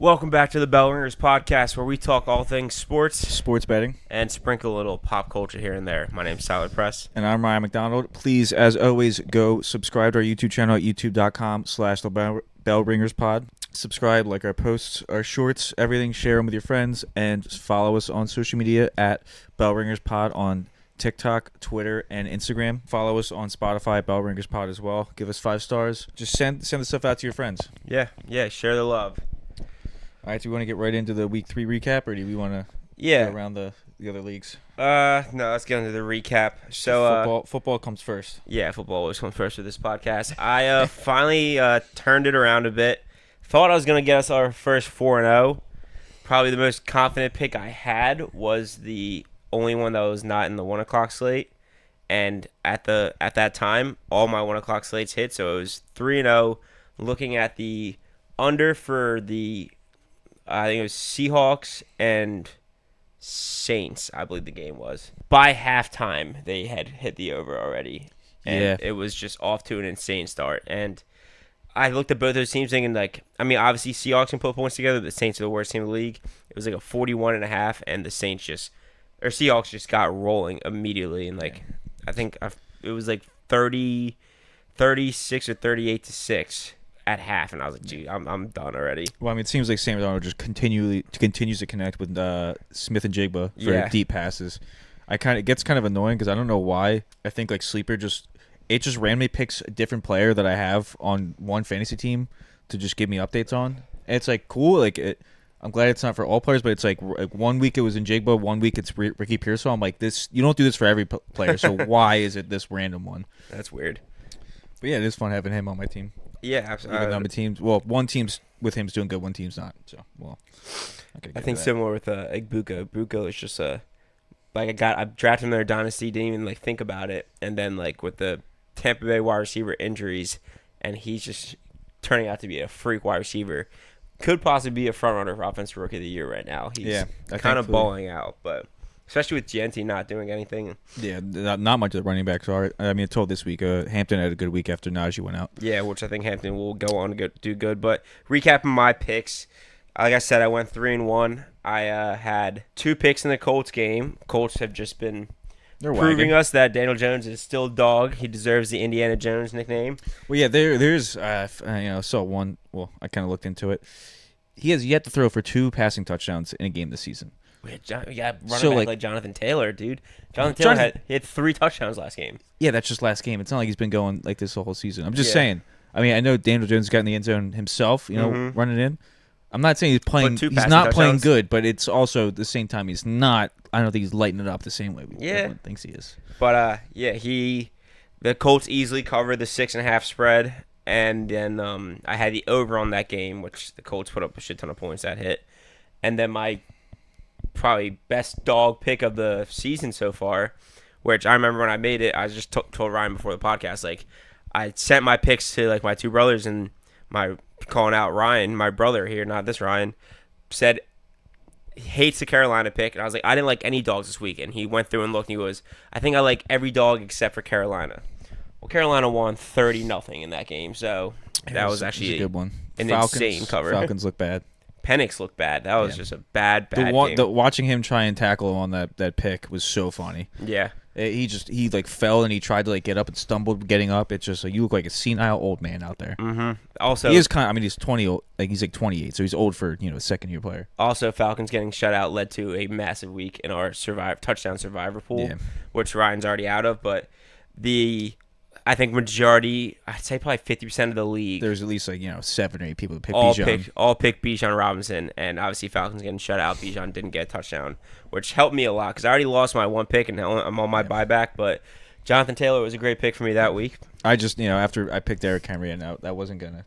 Welcome back to the Bell Ringers podcast, where we talk all things Sports betting. and sprinkle a little pop culture here and there. My name's Tyler Press. And I'm Ryan McDonald. Please, as always, go subscribe to our YouTube channel at youtube.com/the Bell Ringers Pod. Subscribe, like our posts, our shorts, everything. Share them with your friends, and follow us on social media at Bell Ringers Pod on TikTok, Twitter, and Instagram. Follow us on Spotify, Bell Ringers Pod as well. Give us 5 stars. Just send the stuff out to your friends. Yeah, share the love. All right, do we want to get right into the Week 3 recap, or do we want to go around the other leagues? No, let's get into the recap. So, football comes first. Yeah, football always comes first with this podcast. I finally turned it around a bit. Thought I was going to get us our first 4-0. Probably the most confident pick I had was the only one that was not in the 1 o'clock slate. And at that time, all my 1 o'clock slates hit, so it was 3-0. Looking at the under for the I think it was Seahawks and Saints, I believe the game was. By halftime, they had hit the over already. And It was just off to an insane start. And I looked at both those teams thinking, obviously Seahawks can put points together. The Saints are the worst team in the league. It was like a 41.5, and the Seahawks just got rolling immediately. And, I think it was like 36 or 38-6. At half, and I was like, "Gee, I'm done already." Well, it seems like Sam Darnold just continues to connect with Smith and Jigba for deep passes. It gets kind of annoying because I don't know why. I think Sleeper just randomly picks a different player that I have on one fantasy team to just give me updates on. And it's cool. I'm glad it's not for all players, but it's like 1 week it was in Jigba, 1 week it's Ricky Pearsall. I'm like, this. You don't do this for every player, so why is it this random one? That's weird. But yeah, it is fun having him on my team. Yeah, absolutely. One team's with him's doing good, one team's not. So, I think similar with Buko. Buko is just I drafted him in their dynasty, didn't even think about it, and then with the Tampa Bay wide receiver injuries, and he's just turning out to be a freak wide receiver. Could possibly be a front runner for offensive rookie of the year right now. He's kind of balling out, but. Especially with Genti not doing anything. Yeah, not much of the running backs are. I told this week, Hampton had a good week after Najee went out. Yeah, which I think Hampton will go on to do good. But recapping my picks, like I said, I went 3-1. I had 2 picks in the Colts game. Colts have just been proving us that Daniel Jones is still dog. He deserves the Indiana Jones nickname. Well, yeah, there's saw one. Well, I kind of looked into it. He has yet to throw for 2 passing touchdowns in a game this season. We had running back like Jonathan Taylor, dude. Jonathan Taylor had 3 touchdowns last game. Yeah, that's just last game. It's not like he's been going like this the whole season. I'm just saying. I know Daniel Jones got in the end zone himself, running in. I'm not saying he's playing. He's not playing good, but it's also at the same time he's not. I don't think he's lighting it up the same way everyone thinks he is. But the Colts easily covered the 6.5 spread, and then I had the over on that game, which the Colts put up a shit ton of points that hit, and then my probably best dog pick of the season so far, which I remember when I made it, I just told Ryan before the podcast, I sent my picks to my 2 brothers, and calling out Ryan, my brother here, not this Ryan, said he hates the Carolina pick, and I was like, I didn't like any dogs this week, and he went through and looked, and he goes, I think I like every dog except for Carolina. Well, Carolina won 30-0 in that game, so that was actually a good one. Insane cover. Falcons look bad. Penix looked bad. That was just a bad game. Watching him try and tackle on that pick was so funny. Yeah. He fell and he tried to get up and stumbled getting up. It's just you look like a senile old man out there. Mm-hmm. Also, he is he's 20, he's 28, so he's old for a second year player. Also, Falcons getting shut out led to a massive week in our touchdown survivor pool, which Ryan's already out of. But I think majority, I'd say probably 50% of the league. There's at least 7 or 8 people who pick Bijan. All pick Bijan Robinson, and obviously Falcons getting shut out. Bijan didn't get a touchdown, which helped me a lot because I already lost my 1 pick and I'm on my buyback. But Jonathan Taylor was a great pick for me that week. I just after I picked Derrick Henry, and that wasn't gonna.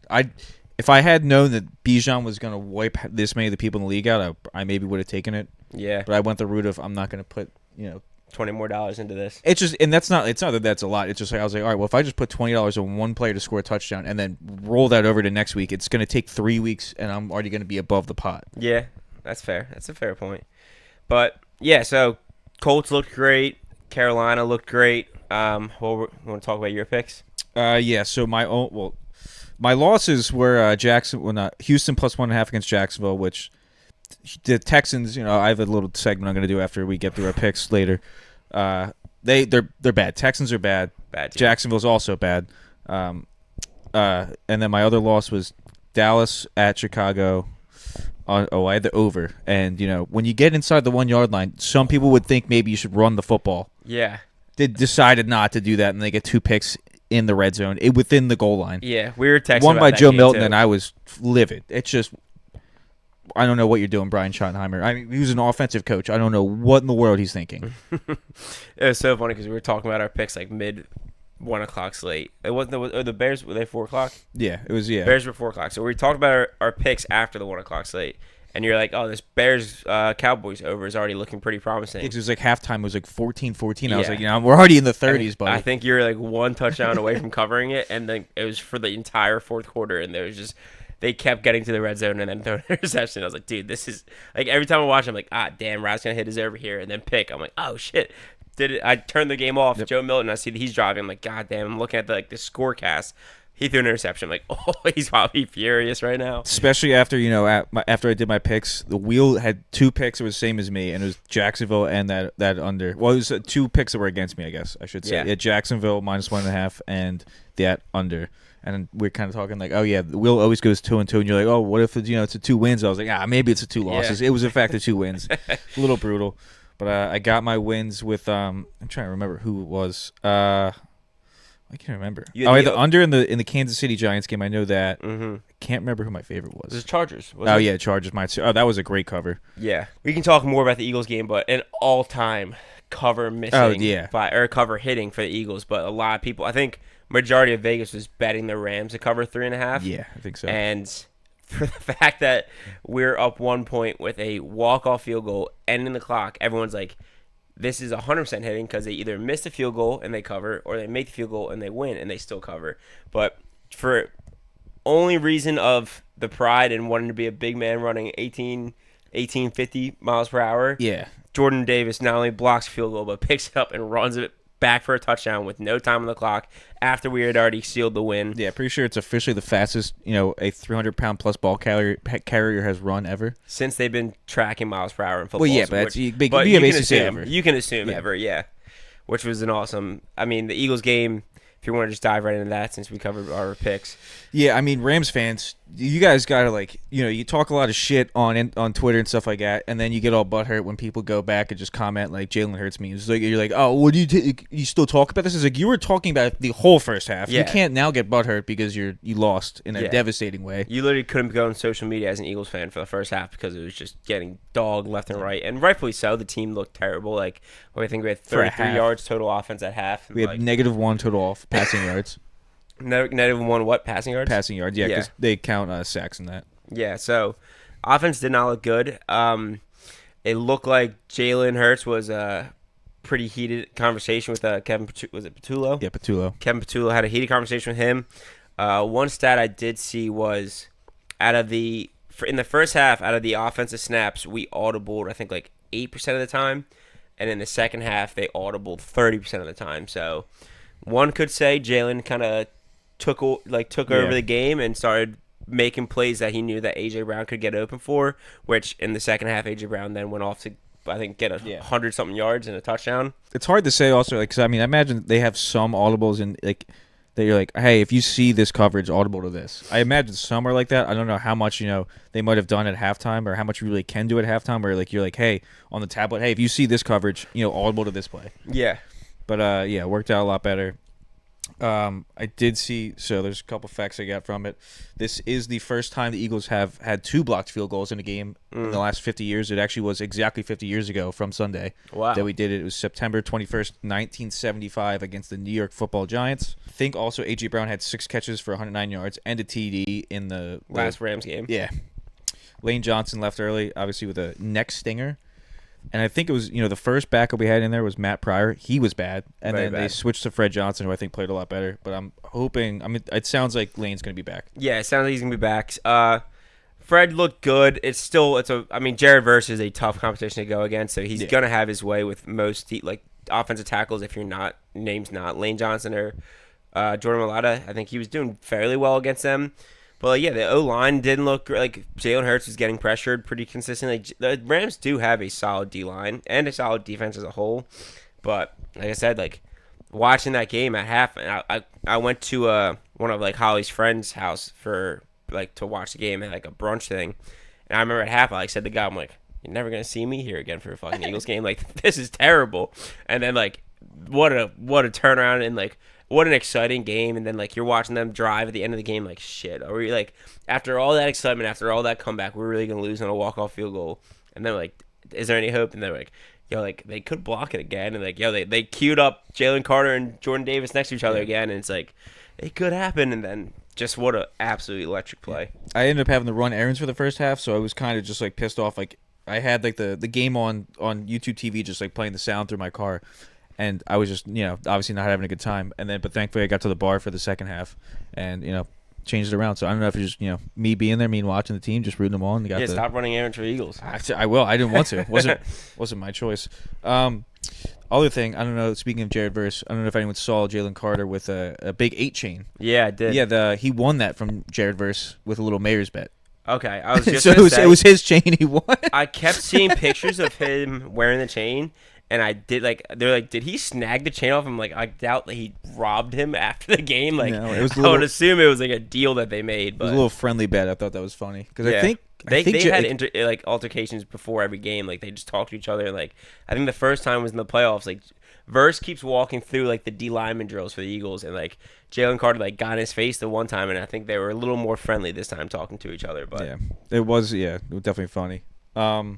If I had known that Bijan was gonna wipe this many of the people in the league out, I maybe would have taken it. Yeah, but I went the route of I'm not gonna put $20 more into this. It's just, and it's not that that's a lot. It's just I was like, all right, well, if I just put $20 on one player to score a touchdown and then roll that over to next week, it's going to take 3 weeks, and I'm already going to be above the pot. Yeah, that's fair. That's a fair point. But so Colts looked great. Carolina looked great. Want to talk about your picks? So my My losses were Houston plus 1.5 against Jacksonville, which the Texans. I have a little segment I'm going to do after we get through our picks later. They're bad. Texans are bad. Bad team. Jacksonville's also bad. And then my other loss was Dallas at Chicago. I had the over. And, when you get inside the 1 yard line, some people would think maybe you should run the football. Yeah. They decided not to do that, and they get 2 picks in the red zone within the goal line. Yeah, we were texting One about by that Joe game Milton, too. and I was livid. It's just, I don't know what you're doing, Brian Schottenheimer. I mean, he was an offensive coach. I don't know what in the world he's thinking. It was so funny because we were talking about our picks like mid 1 o'clock slate. It wasn't the Bears. Were they 4 o'clock? Yeah, it was. Yeah, Bears were 4 o'clock. So we talked about our picks after the 1 o'clock slate, and you're like, "Oh, this Bears Cowboys over is already looking pretty promising." It was like halftime. It was like 14-14. I was Yeah. like, we're already in the 30s, buddy. I think you're like 1 touchdown away from covering it, and then it was for the entire fourth quarter, and there was just they kept getting to the red zone and then throwing an interception. I was like, dude, this is like every time I watch, I'm like, damn, Rod's gonna hit his over here, and then pick. I'm like, oh shit. I turned the game off. Yep. Joe Milton, I see that he's driving. I'm like, God damn. I'm looking at the scorecast. He threw an interception. I'm like, oh, he's probably furious right now. Especially after after I did my picks, the wheel had 2 picks that was the same as me, and it was Jacksonville and that under. Well, it was 2 picks that were against me, I guess I should say. Yeah. Jacksonville minus 1.5 and that under. And we're kind of talking like, oh yeah, the wheel always goes 2-2, and you're like, oh, what if it's a 2 wins? I was like, maybe it's a 2 losses. Yeah. It was in fact a 2 wins. A little brutal, but I got my wins with I'm trying to remember who it was. I can't remember. I had the under in the Kansas City Giants game. I know that. Mm-hmm. I can't remember who my favorite was. This is Chargers. Oh yeah, Chargers. That was a great cover. Yeah, we can talk more about the Eagles game, but an all-time cover missing. Oh, yeah. Or cover hitting for the Eagles, but a lot of people, I think, majority of Vegas was betting the Rams to cover 3.5. Yeah, I think so. And for the fact that we're up 1 point with a walk-off field goal ending the clock, everyone's like, this is 100% hitting because they either miss the field goal and they cover, or they make the field goal and they win and they still cover. But for only reason of the pride and wanting to be a big man running 1850 miles per hour, yeah, Jordan Davis not only blocks field goal but picks it up and runs it back for a touchdown with no time on the clock after we had already sealed the win. Yeah, pretty sure it's officially the fastest, a 300-pound plus ball carrier has run ever. Since they've been tracking miles per hour in football. Well, yeah, but you can assume ever, yeah. Which was an awesome. I mean, the Eagles game, if you want to just dive right into that since we covered our picks. Yeah, I mean, Rams fans, you guys got to you talk a lot of shit on Twitter and stuff like that, and then you get all butthurt when people go back and just comment like Jalen Hurts memes. Like you're like, oh, what do you still talk about this? It's like you were talking about the whole first half. Yeah. You can't now get butthurt because you lost in a devastating way. You literally couldn't go on social media as an Eagles fan for the first half because it was just getting dogged left and right, and rightfully so. The team looked terrible. I think we had 33 yards total offense at half. We had -1 total off passing yards. -1 what? Passing yards? Passing yards, yeah, because they count sacks in that. Yeah, so offense did not look good. It looked like Jalen Hurts was a pretty heated conversation with Kevin. Was it Patullo? Yeah, Patullo. Kevin Patullo had a heated conversation with him. One stat I did see was in the first half, out of the offensive snaps, we audibled I think like 8% of the time, and in the second half they audibled 30% of the time. So one could say Jalen kind of took over the game and started making plays that he knew that A.J. Brown could get open for, which in the second half A.J. Brown then went off to, I think, get 100-something yards and a touchdown. It's hard to say also, because I imagine they have some audibles in that you're like, hey, if you see this coverage, audible to this. I imagine some are like that. I don't know how much they might have done at halftime or how much you really can do at halftime, where you're like, hey, on the tablet, hey, if you see this coverage, audible to this play. Yeah. But it worked out a lot better. I did see, so there's a couple facts I got from it. This is the first time the Eagles have had 2 blocked field goals in a game in the last 50 years. It actually was exactly 50 years ago from Sunday that we did it. It was September 21st, 1975 against the New York Football Giants. I think also A.J. Brown had 6 catches for 109 yards and a TD in the last Rams game. Yeah. Lane Johnson left early, obviously with a neck stinger. And I think it was, the first backup we had in there was Matt Pryor. He was bad. And then they switched to Fred Johnson, who I think played a lot better. But I'm hoping, it sounds like Lane's going to be back. Yeah, it sounds like he's going to be back. Fred looked good. Jared Verse is a tough competition to go against, so he's going to have his way with most offensive tackles if you're not. Lane Johnson or Jordan Mailata, I think he was doing fairly well against them. But yeah, the O-line didn't look like Jalen Hurts was getting pressured pretty consistently. The Rams do have a solid D-line and a solid defense as a whole. But like I said, like watching that game at half, and I went to one of like Holly's friends' house for like to watch the game at like a brunch thing. And I remember at half, I like said to the guy, I'm like, "You're never gonna see me here again for a fucking Eagles game. Like this is terrible." And then like what a turnaround and like what an exciting game. And then like you're watching them drive at the end of the game, like shit. Are we like after all that excitement, after all that comeback, we're really gonna lose on a walk-off field goal? And then like, is there any hope? And they're like, yo, like they could block it again. And like, yo, they queued up Jalen Carter and Jordan Davis next to each other again, and it's like it could happen. And then just what a absolutely electric play. I ended up having to run errands for the first half, so I was kind of just like pissed off. Like I had like the game on YouTube TV, just like playing the sound through my car, and I was just obviously not having a good time. And then but thankfully I got to the bar for the second half, and changed it around. So I don't know if it's just me being there, me watching the team, just rooting them on. Stop running errands for Eagles. I will. I didn't want to. wasn't my choice. Other thing, I don't know. Speaking of Jared Verse, I don't know if anyone saw Jalen Carter with a big 8 chain. Yeah, I did. Yeah, he won that from Jared Verse with a little mayor's bet. Okay, I was just so it was his chain he won. I kept seeing pictures of him wearing the chain, and I did they're like, did he snag the chain off him? Like I doubt that he robbed him after the game. Like no, it was I would assume it was like a deal that they made. But it was a little friendly bet. I thought that was funny because yeah. I think they had altercations before every game. Like they just talked to each other. Like I think the first time was in the playoffs. Like Verse keeps walking through like the D lineman drills for the Eagles, and like Jalen Carter like got in his face the one time, and I think they were a little more friendly this time talking to each other. But yeah, it was definitely funny. I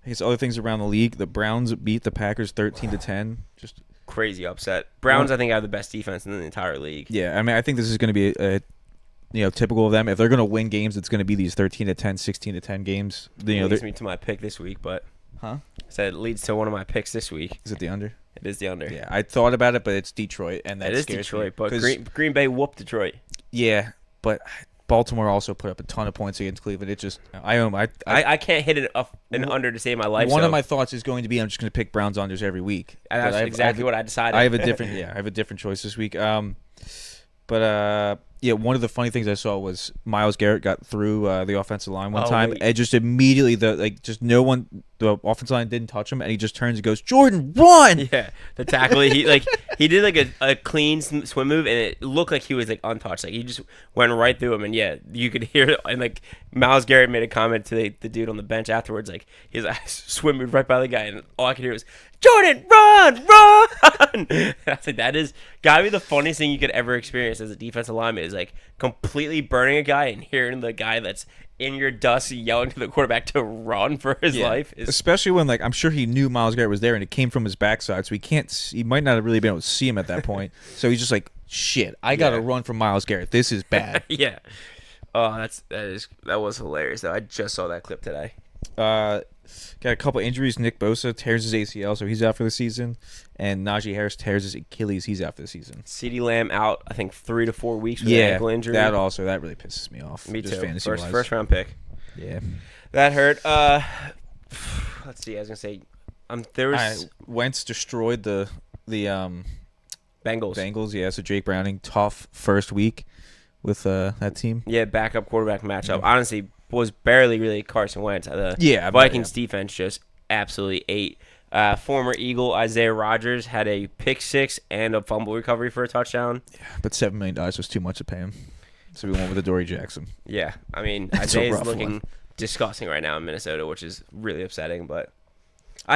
guess other things around the league, the Browns beat the Packers 13-10. Just crazy upset. Browns, I think, have the best defense in the entire league. Yeah, I mean, I think this is going to be a typical of them. If they're going to win games, it's going to be these 13-10, 16-10 games. It leads me to my pick this week, but I said it leads to one of my picks this week. Is it the under? It is the under. Yeah, I thought about it, but it's Detroit, and that it is scares Detroit. me, But Green Bay whooped Detroit. Yeah, but Baltimore also put up a ton of points against Cleveland. It just I can't hit an under to save my life. One of my thoughts is going to be I'm just going to pick Browns unders every week. And that's exactly what I decided. I have a different choice this week. One of the funny things I saw was Myles Garrett got through the offensive line one time, and just immediately the offensive line didn't touch him, and he just turns and goes, "Jordan, run!" Yeah, the tackle he did like a clean swim move, and it looked like he was like untouched. Like he just went right through him, and yeah, you could hear it. And like Myles Garrett made a comment to the dude on the bench afterwards, like his swim moved right by the guy, and all I could hear was, "Jordan, run!" I was like, that is gotta be the funniest thing you could ever experience as a defensive lineman, is like completely burning a guy and hearing the guy that's in your dust yelling to the quarterback to run for his life. Especially when I'm sure he knew Myles Garrett was there and it came from his backside, so he might not have really been able to see him at that point. So he's just like, shit, I gotta run from Myles Garrett. This is bad. Yeah. Oh, that was hilarious though. I just saw that clip today. Got a couple injuries. Nick Bosa tears his ACL, so he's out for the season. And Najee Harris tears his Achilles. He's out for the season. CeeDee Lamb out, I think, 3 to 4 weeks with an ankle injury. That really pisses me off. Me just too. First round pick. Yeah. That hurt. Let's see. I was going to say, there was... Wentz destroyed the Bengals. Bengals, yeah. So Jake Browning, tough first week with that team. Yeah, backup quarterback matchup. Honestly, was barely really Carson Wentz. The Vikings defense just absolutely ate. Former Eagle Isaiah Rodgers had a pick six and a fumble recovery for a touchdown. Yeah, but $7 million was too much to pay him. So we went with Adoree Jackson. Yeah, I mean, Isaiah's looking disgusting right now in Minnesota, which is really upsetting. But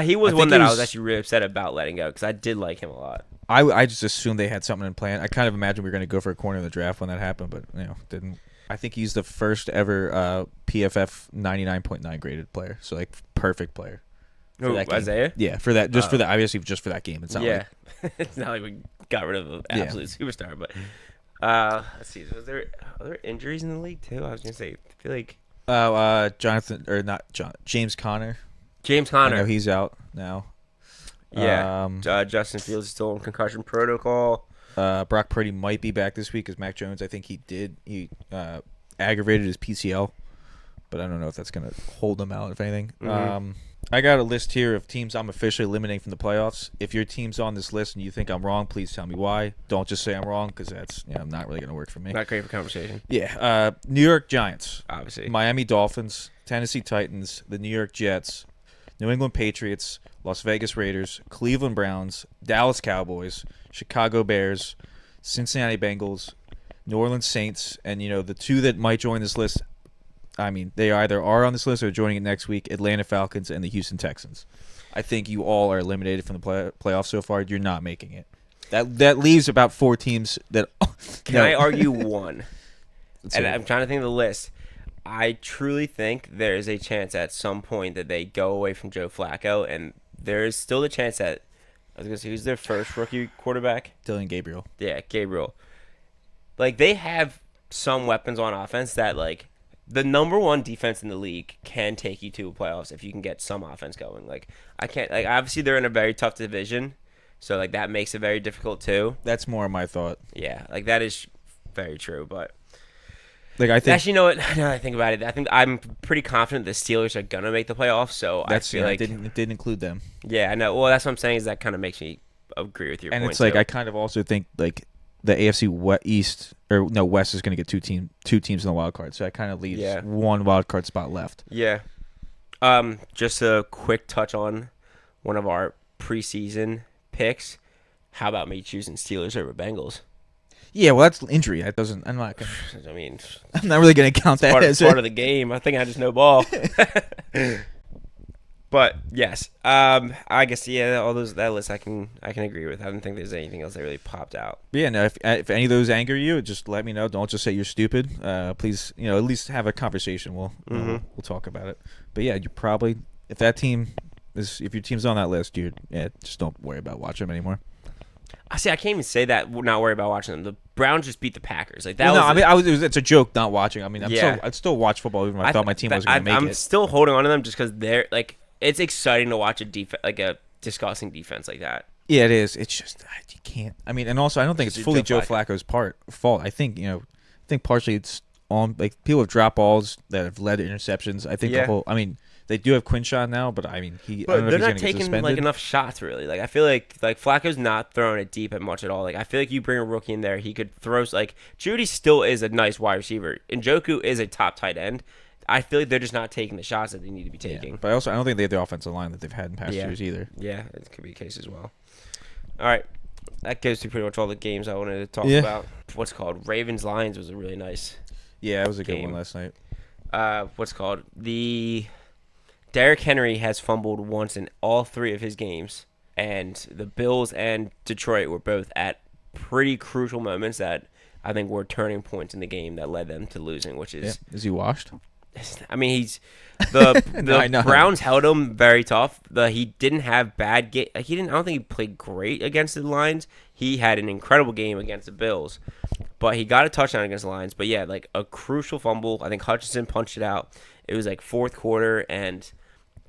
he was one that I was actually really upset about letting go because I did like him a lot. I just assumed they had something in plan. I kind of imagined we were going to go for a corner in the draft when that happened, but didn't. I think he's the first ever PFF 99.9 graded player. So like perfect player. Who, Isaiah? Yeah, for that, just for that, obviously just for that game. It's not like it's not like we got rid of an absolute superstar, but let's see. Are there injuries in the league too? I was gonna say, I feel like James Conner. James Conner. I know he's out now. Yeah. Justin Fields is still in concussion protocol. Brock Purdy might be back this week because Mac Jones, I think he aggravated his PCL. but I don't know if that's going to hold them out, if anything. Mm-hmm. I got a list here of teams I'm officially eliminating from the playoffs. If your team's on this list and you think I'm wrong, please tell me why. Don't just say I'm wrong, because that's not really going to work for me. Not great for conversation. Yeah. New York Giants. Obviously. Miami Dolphins. Tennessee Titans. The New York Jets. New England Patriots. Las Vegas Raiders. Cleveland Browns. Dallas Cowboys. Chicago Bears. Cincinnati Bengals. New Orleans Saints. And, the two that might join this list, I mean, they either are on this list or are joining it next week, Atlanta Falcons and the Houston Texans. I think you all are eliminated from the playoffs so far. You're not making it. That leaves about 4 teams that... Can I argue one? And I'm trying to think of the list. I truly think there is a chance at some point that they go away from Joe Flacco, and there is still the chance that... I was going to say, who's their first rookie quarterback? Dillon Gabriel. Yeah, Gabriel. Like, they have some weapons on offense that, like... The number one defense in the league can take you to a playoffs if you can get some offense going. Like, I can't, like, obviously they're in a very tough division, so like that makes it very difficult too. That's more my thought. Yeah, like that is very true. But like I think actually, you know what? Now that I think about it, I think I'm pretty confident the Steelers are gonna make the playoffs. So I feel like it didn't include them. Yeah, I know. Well, that's what I'm saying. Is that kind of makes me agree with your point. And it's like too. I kind of also think like the AFC West is going to get two teams in the wild card, so that kind of leaves one wild card spot left. Yeah. Just a quick touch on one of our preseason picks. How about me choosing Steelers over Bengals? Yeah, well, that's injury. That doesn't. I'm not really going to count that as part it. of the game. I think I just know ball. But yes, I guess all that list I can agree with. I don't think there's anything else that really popped out. But yeah, no. If any of those anger you, just let me know. Don't just say you're stupid. Please, at least have a conversation. We'll talk about it. But yeah, you probably if your team's on that list, just don't worry about watching them anymore. I can't even say that. Not worry about watching them. The Browns just beat the Packers. Like that. It's a joke not watching. I mean, I'd still watch football even if I thought my team was going to make it. I'm still holding on to them just because they're like. It's exciting to watch a disgusting defense like that. Yeah, it is. It's just you can't. I mean, and also I don't think it's fully Joe Flacco's fault. I think partially it's on like people have dropped balls that have led to interceptions. I think they do have Quinshon now, but I mean they're not taking like enough shots really. Like I feel like Flacco's not throwing it deep at much at all. Like I feel like you bring a rookie in there, he could throw like Judy still is a nice wide receiver. Njoku is a top tight end. I feel like they're just not taking the shots that they need to be taking. Yeah, but I don't think they have the offensive line that they've had in past years either. Yeah, it could be the case as well. All right. That goes through pretty much all the games I wanted to talk about. What's called Ravens-Lions was a really nice Yeah, it was a good one last night. The Derrick Henry has fumbled once in all 3 of his games, and the Bills and Detroit were both at pretty crucial moments that I think were turning points in the game that led them to losing, which is... Yeah. Is he washed? I mean, the Browns held him very tough. He didn't have bad game. I don't think he played great against the Lions. He had an incredible game against the Bills, but he got a touchdown against the Lions. But yeah, like a crucial fumble. I think Hutchinson punched it out. It was like fourth quarter and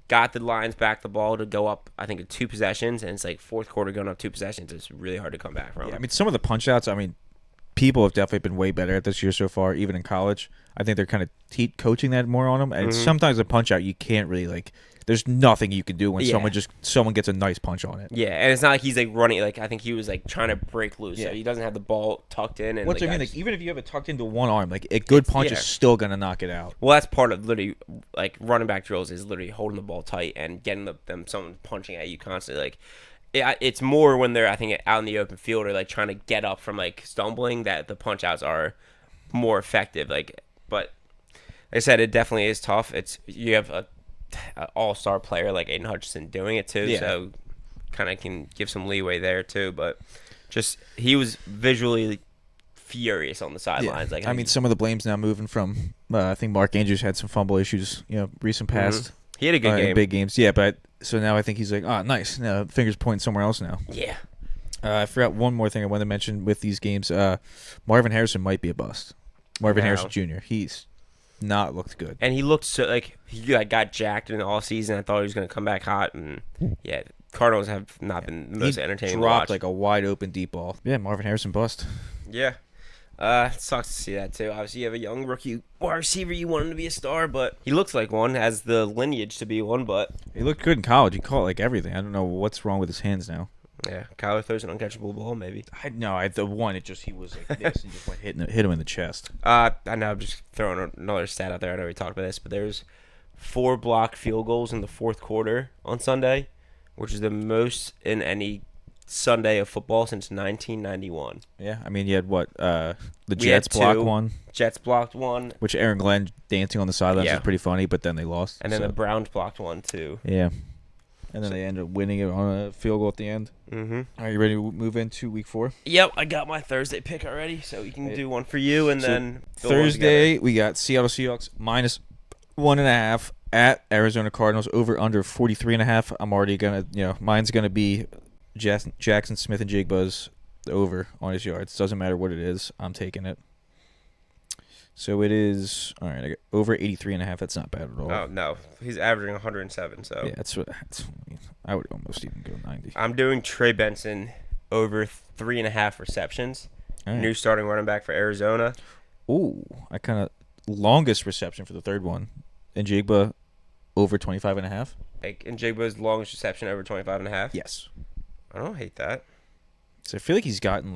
got the Lions back the ball to go up. I think 2 possessions, and it's like fourth quarter going up 2 possessions. It's really hard to come back from. Yeah, I mean, some of the punch outs. I mean, people have definitely been way better at this year so far, even in college. I think they're kind of coaching that more on them. And sometimes a punch out, you can't really there's nothing you can do when someone gets a nice punch on it. Yeah, and it's not like he's running. I think he was trying to break loose. Yeah. So he doesn't have the ball tucked in. And I mean, even if you have it tucked into one arm, a good punch is still gonna knock it out. Well, that's part of literally running back drills is literally holding the ball tight and getting someone punching at you constantly. It's more when they're, I think, out in the open field or trying to get up from stumbling that the punch outs are more effective. But like I said, it definitely is tough. You have an all-star player like Aiden Hutchinson doing it too, so kind of can give some leeway there too. But just he was visually furious on the sidelines. Yeah. I mean, some of the blame's now moving from. I think Mark Andrews had some fumble issues, recent past. He had a good game in big games. Yeah, but so now I think he's like, nice. Now fingers pointing somewhere else now. Yeah. I forgot one more thing I wanted to mention with these games. Marvin Harrison might be a bust. Harrison Jr. He's not looked good, and he looked so he got jacked in the all season. I thought he was going to come back hot, and Cardinals have not been the most entertaining. Dropped a wide open deep ball. Yeah, Marvin Harrison bust. Yeah. It sucks to see that too. Obviously, you have a young rookie wide receiver. You want him to be a star, but he looks like one, has the lineage to be one. But He looked good in college. He caught like everything. I don't know what's wrong with his hands now. yeah, Kyler throws an uncatchable ball, maybe. The one, he was like this and just went hit him in the chest. I know I'm just throwing another stat out there. I know we talked about this, but there's 4 blocked field goals in the fourth quarter on Sunday, which is the most in any Sunday of football since 1991. Yeah, I mean, you had what? The We Jets had blocked 2. one, Jets blocked one, which Aaron Glenn dancing on the sidelines Yeah. was pretty funny, but then they lost. and then so. the Browns blocked one too. Yeah. And then they ended up winning it on a field goal at the end. Mm-hmm. Are you ready to move into week 4? Yep, I got my Thursday pick already, so you can do one for you, and So then fill one Thursday, we got Seattle Seahawks minus 1.5 at Arizona Cardinals over under 43.5. I'm already gonna, mine's gonna be Jackson Smith and Jigba's over on his yards. Doesn't matter what it is, I'm taking it. So it is all right. I got over 83.5. That's not bad at all. together. Oh no, he's averaging 107. So Yeah, I would almost even go 90. I'm doing Trey Benson over 3.5 receptions. All right. New starting running back for Arizona. Ooh, I kind of longest reception for the third one, and Jigba over 25.5. Like, and Jigba's longest reception over 25.5. Yes. I don't hate that. So I feel like he's gotten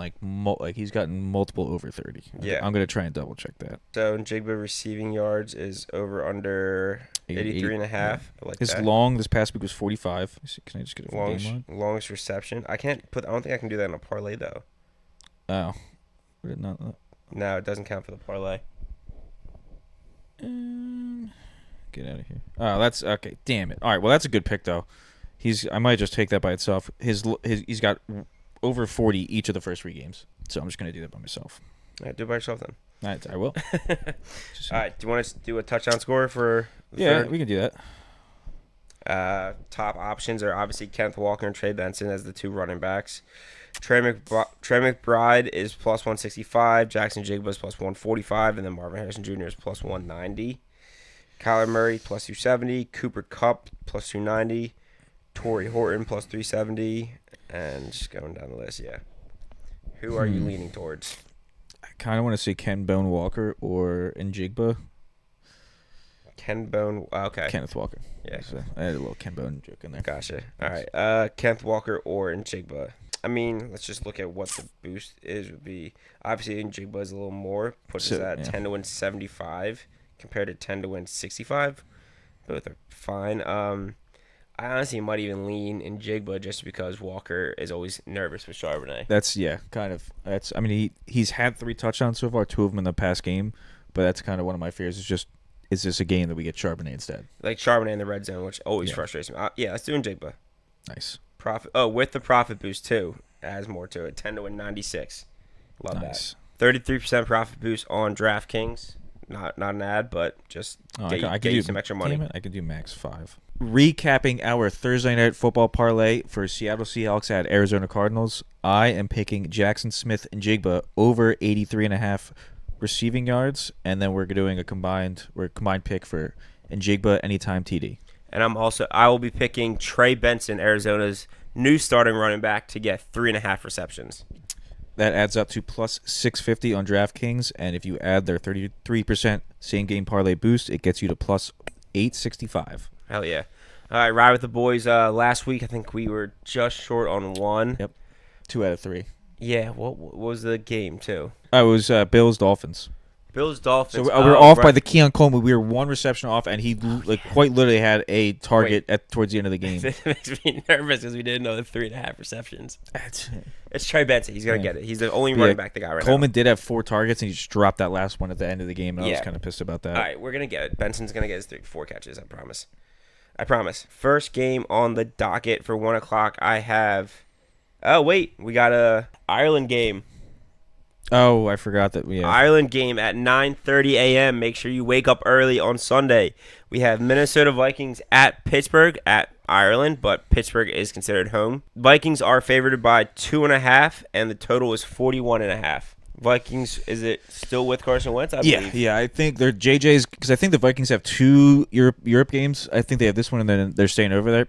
he's gotten multiple over 30. Yeah. I'm gonna try and double check that. So Jigba receiving yards is over under 83.5. I like His that. long this past week was 45. Can I just get it from game line? Longest reception. I don't think I can do that in a parlay though. Oh, would it not? No, it doesn't count for the parlay. Get out of here. Oh, that's okay. Damn it. All right. Well, that's a good pick though. I might just take that by itself. He's got over 40 each of the first 3 games. So I'm just gonna do that by myself. All right, do it by yourself then. All right, I will. All right, do you want to do a touchdown score for the Yeah, third? we can do that. Top options are obviously Kenneth Walker and Trey Benson as the 2 running backs. Trey McBride is plus 165. Jackson Jigba is plus 145. And then Marvin Harrison Jr. is plus 190. Kyler Murray plus 270. Cooper Kupp plus 290. Torrey Horton plus 370. And just going down the list, yeah. Who are you leaning towards? I kind of want to say Ken Bone Walker or Njigba. Okay. Kenneth Walker. Yeah. So I had a little Ken Bone joke in there. Gotcha. All right. Kenneth Walker or Njigba. I mean, let's just look at what the boost is. Would be obviously Njigba is a little more. Puts us at 10 to win 75 compared to 10 to win 65. Both are fine. I honestly might even lean in Njigba just because Walker is always nervous with Charbonnet. I mean, he's had 3 touchdowns so far, 2 of them in the past game, but that's kind of one of my fears. Is this a game that we get Charbonnet instead? Like Charbonnet in the red zone, which always frustrates me. Yeah, let's do Njigba. Nice. Profit. Oh, with the profit boost too, adds more to it. 10 to win 96. Love Nice. that. 33% profit boost on DraftKings. Not an ad, but just get you some extra money. Damn it, I could do max 5. Recapping our Thursday night football parlay for Seattle Seahawks at Arizona Cardinals, I am picking Jackson Smith and Jigba over 83.5 receiving yards, and then we're doing a combined pick for Njigba anytime TD. And I will be picking Trey Benson, Arizona's new starting running back, to get 3.5 receptions. That adds up to plus 650 on DraftKings, and if you add their 33% same game parlay boost, it gets you to plus 865. Hell yeah. All right, ride with the boys. Last week, I think we were just short on 1. Yep. 2 out of 3. Yeah, what was the game, too? It was Bills-Dolphins. Bills-Dolphins. So we were off by the Keon Coleman. We were 1 reception off, and he quite literally had a target towards the end of the game. It makes me nervous because we didn't know the 3.5 receptions. It's Trey Benson. He's going to get it. He's the only running back they got right now. Coleman did have 4 targets, and he just dropped that last one at the end of the game, and I was kind of pissed about that. All right, we're going to get it. Benson's going to get his 4 catches, I promise. First game on the docket for 1 o'clock, I have... Oh, wait. We got a Ireland game. Oh, I forgot that. Yeah. Ireland game at 9:30 a.m. Make sure you wake up early on Sunday. We have Minnesota Vikings at Pittsburgh at Ireland, but Pittsburgh is considered home. Vikings are favored by 2.5, and the total is 41.5. Vikings, is it still with Carson Wentz? I believe. Yeah. I think they're JJ's because I think the Vikings have 2 Europe games. I think they have this one, and then they're staying over there.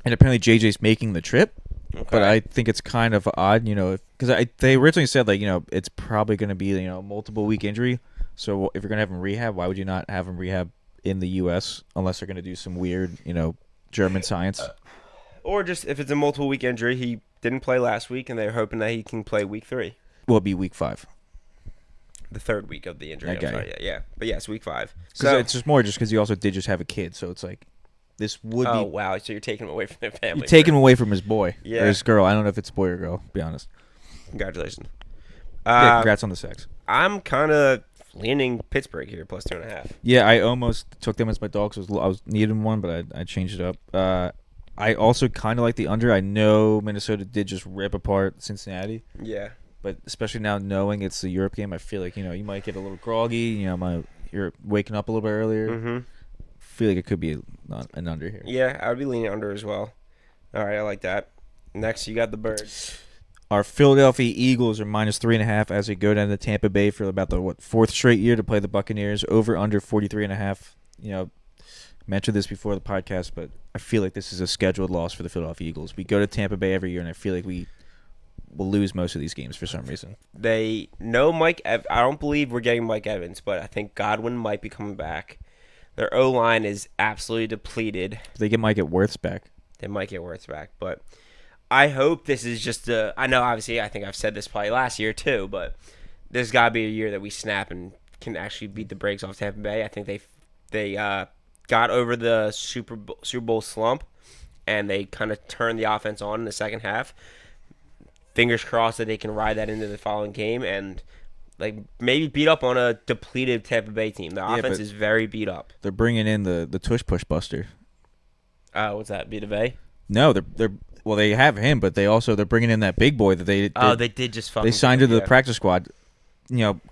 And apparently JJ's making the trip. Okay. But I think it's kind of odd, because they originally said it's probably going to be multiple week injury. So if you're going to have him rehab, why would you not have him rehab in the U.S. unless they're going to do some weird German science? Or just if it's a multiple week injury, he didn't play last week, and they're hoping that he can play week 3. Will it be week 5? The 3rd week of the injury. Yeah. But yes, week 5. So it's just more because you also did just have a kid, so it's like this would be. Oh wow! So you're taking him away from their family. You're taking him away from his boy Yeah. or his girl. I don't know if it's boy or girl. To be honest. Congratulations. Yeah, congrats on the sex. I'm kind of leaning Pittsburgh here plus 2.5. Yeah, I almost took them as my dog. So I was needing one, but I changed it up. I also kind of like the under. I know Minnesota did just rip apart Cincinnati. Yeah. But especially now knowing it's the Europe game, I feel like you might get a little groggy. You're waking up a little bit earlier. Mm-hmm. I feel like it could be an under here. Yeah, I would be leaning under as well. All right, I like that. Next, you got the Birds. Our Philadelphia Eagles are minus 3.5 as they go down to Tampa Bay for about the 4th straight year to play the Buccaneers. Over under 43.5. Mentioned this before the podcast, but I feel like this is a scheduled loss for the Philadelphia Eagles. We go to Tampa Bay every year, and I feel like we will lose most of these games for some reason. They know Mike. I don't believe we're getting Mike Evans, but I think Godwin might be coming back. Their O-line is absolutely depleted. They might get Wirtz back. They might get Wirtz back, but I hope this is just I know, obviously, I think I've said this probably last year too, but there's got to be a year that we snap and can actually beat the brakes off Tampa Bay. I think they got over the Super Bowl slump, and they kind of turned the offense on in the second half. Fingers crossed that they can ride that into the following game and maybe beat up on a depleted Tampa Bay team. The offense is very beat up. They're bringing in the tush push buster. What's that? Vita Vea? No, they have him, but they're bringing in that big boy that they did just fucking. They signed to the practice squad.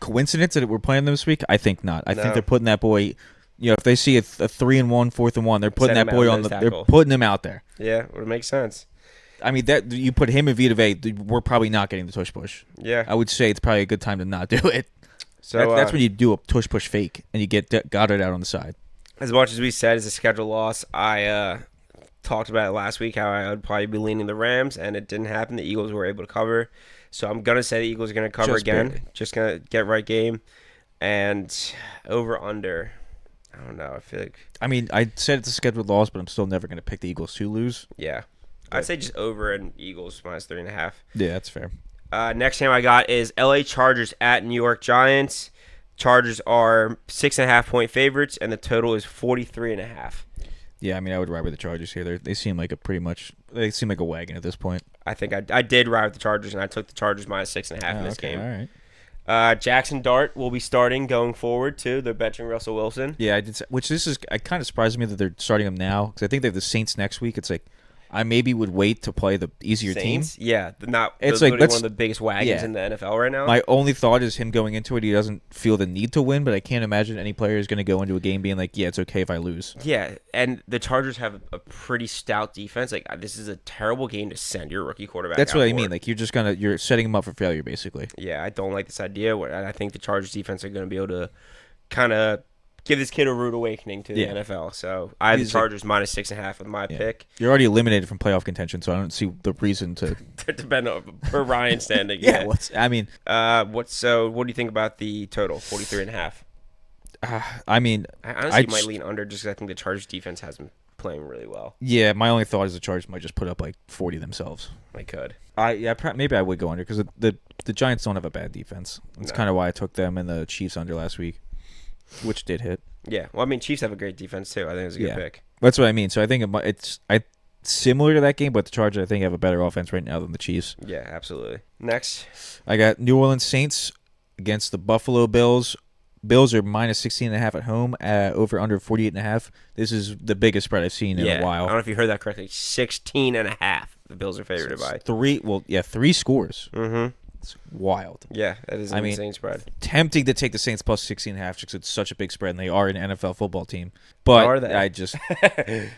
Coincidence that we're playing them this week? I think not. I think they're putting that boy. If they see a 3-1, 4th and 1, they're putting that boy on the. They're putting him out there. Yeah, it makes sense. I mean, that you put him and Vita Vea, we're probably not getting the tush push. Yeah, I would say it's probably a good time to not do it. So that's when you do a tush push fake and you get Goddard out on the side. As much as we said it's a schedule loss, I talked about it last week how I would probably be leaning the Rams, and it didn't happen. The Eagles were able to cover, so I'm gonna say the Eagles are gonna cover again. Barely. Just gonna get right game, and over under. I don't know. I feel like. I mean, I said it's a scheduled loss, but I'm still never gonna pick the Eagles to lose. Yeah. I'd say just over and Eagles minus 3.5. Yeah, that's fair. Next game I got is LA Chargers at New York Giants. Chargers are 6.5-point favorites, and the total is 43.5. Yeah, I mean, I would ride with the Chargers here. They seem like they seem like a wagon at this point. I think I did ride with the Chargers, and I took the Chargers minus 6.5 in this game. All right. Jackson Dart will be starting going forward too. They're benching Russell Wilson. Yeah, I did. Which I kind of surprised me that they're starting him now because I think they have the Saints next week. It's like. I maybe would wait to play the easier Saints? team. Yeah, it's like one of the biggest wagons in the NFL right now. My only thought is him going into it. He doesn't feel the need to win, but I can't imagine any player is going to go into a game being like, "Yeah, it's okay if I lose." Yeah, and the Chargers have a pretty stout defense. Like this is a terrible game to send your rookie quarterback. That's what I mean. Like you're setting him up for failure, basically. Yeah, I don't like this idea. I think the Chargers defense are going to be able to kind of give this kid a rude awakening to the NFL. So I have the Chargers minus 6.5 with my pick. You're already eliminated from playoff contention, so I don't see the reason to depend on for Ryan standing. Yeah, what do you think about the total 43.5? I mean, I honestly might lean under just because I think the Chargers defense has been playing really well. Yeah, my only thought is the Chargers might just put up like 40 themselves. They could. Maybe I would go under because the Giants don't have a bad defense. That's kind of why I took them and the Chiefs under last week. Which did hit. Yeah. Well, I mean, Chiefs have a great defense, too. I think it's a good pick. That's what I mean. So I think it's similar to that game, but the Chargers, I think, have a better offense right now than the Chiefs. Yeah, absolutely. Next. I got New Orleans Saints against the Buffalo Bills. Bills are minus 16.5 at home, over under 48.5. This is the biggest spread I've seen in a while. I don't know if you heard that correctly. 16.5. The Bills are favored by. Three scores. Mm-hmm. It's wild. Yeah, that is an insane spread. Tempting to take the Saints plus 16.5 just because it's such a big spread, and they are an NFL football team. But are they? I just that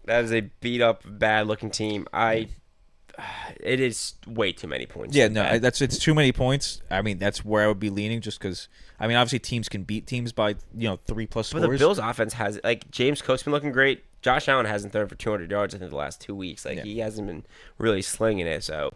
is a beat up, bad looking team. It is way too many points. Yeah, no, it's too many points. I mean, that's where I would be leaning, just because. I mean, obviously teams can beat teams by 3+ scores. But the Bills' offense has James Cook's been looking great. Josh Allen hasn't thrown for 200 yards, I think, the last 2 weeks. Like, he hasn't been really slinging it. So,